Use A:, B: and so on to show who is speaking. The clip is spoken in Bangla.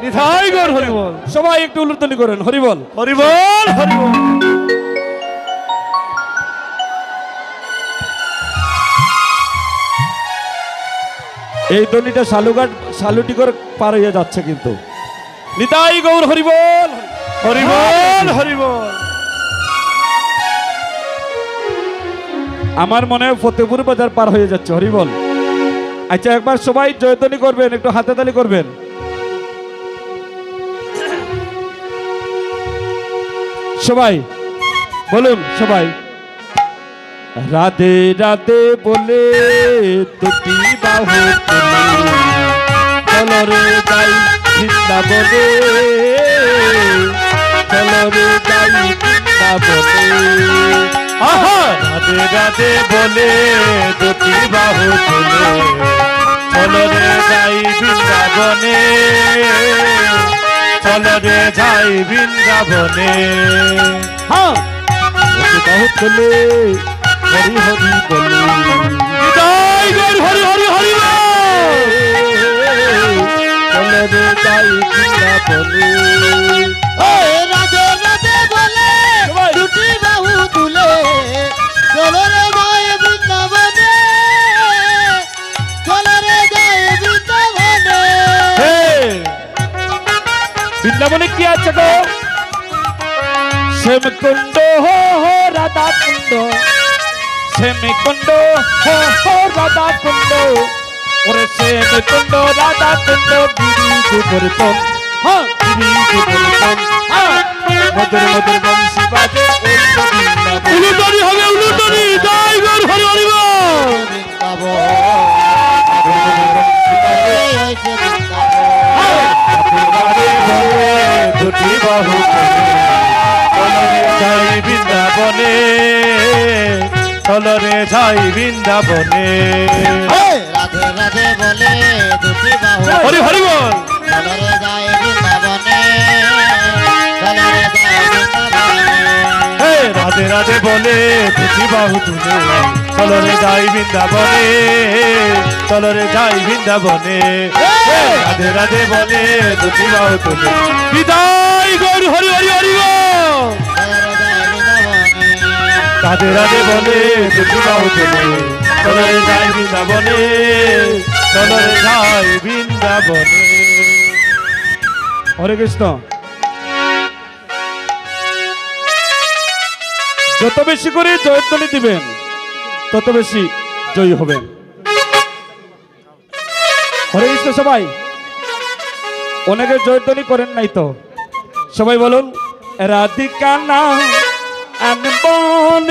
A: নিতাই গৌর হরিবল।
B: সবাই একটু উলুধ্বনি করেন হরিবল
A: হরিবল হরিবল।
B: এই ধ্বনিটা শালুঘাট শালুটি করে পার হয়ে যাচ্ছে কিন্তু নিতাই গৌর হরিবল
A: হরিবল হরিবল।
B: আমার মনে হয় ফতেপুর বাজার পার হয়ে যাচ্ছে হরিবল। আচ্ছা একবার সবাই জয়ধ্বনি করবেন, একটু হাতে তালি করবেন। সবাই বলুন সবাই রাধে রাধে বলে দুটি বাহু তুলে চলো রে যাই বৃন্দাবনে, চলো রে যাই বৃন্দাবনে।
A: আহা রাধে রাধে বলে দুটি বাহু তুলে চলো রে যাই বৃন্দাবনে, চলো রে যাই বৃন্দাবনে।
B: হ্যাঁ বাহু তুলে হরি হরি বলে
A: নিতাই গৌর হরি হরি হরি
B: চলো রে যাই বৃন্দাবনে।
C: রাধে রাধে বলে দুটি বাহু তুলে চলো রে যায় বৃন্দাবনে, চলো রে যায় বৃন্দাবনে।
B: বৃন্দাবনে কি আছে গো? শ্যাম কুণ্ড হো হো রাধা কুণ্ড, শ্যাম কুণ্ড হো হো রাধা কুণ্ড, ওরে শ্যাম কুণ্ড রাধা কুণ্ড গিরি গোবর্ধন, হ্যাঁ গিরি গোবর্ধন, হ্যাঁ মধুর মধুর বংশী বাজে
A: উলুধ্বনি হবে উলুধ্বনি। নিতাই গৌর হরি হরি দুটি বাহু যাই বৃন্দাবনে, চলো রে যাই বৃন্দাবনে।
C: রাধে রাধে বলে দুটি বাহু
A: হরি হরি বল।
C: চলো রে যায় বৃন্দাবনে, চলো রে যায় বৃন্দাবনে।
A: রাধে রাধে বলে দুটি বাহু তুলে চলো রে যাই বৃন্দাবনে, চলো রে যাই বৃন্দাবনে। রাধে রাধে বলে দুটি বাহু তুলে নিতাই গৌর হরি হরি হরি বল। রাধে রাধে বলে দুটি বাহু তুলে চলো রে যাই বৃন্দাবনে, চলো রে যাই বৃন্দাবনে।
B: হরে কৃষ্ণ। যত বেশি করে জয়ধ্বনি দিবেন তত বেশি জয়ী হবেন। হরে কৃষ্ণ। সবাই অনেকে জয়ধ্বনি করেন নাই তো সবাই বলুন রাধিকা না আনবন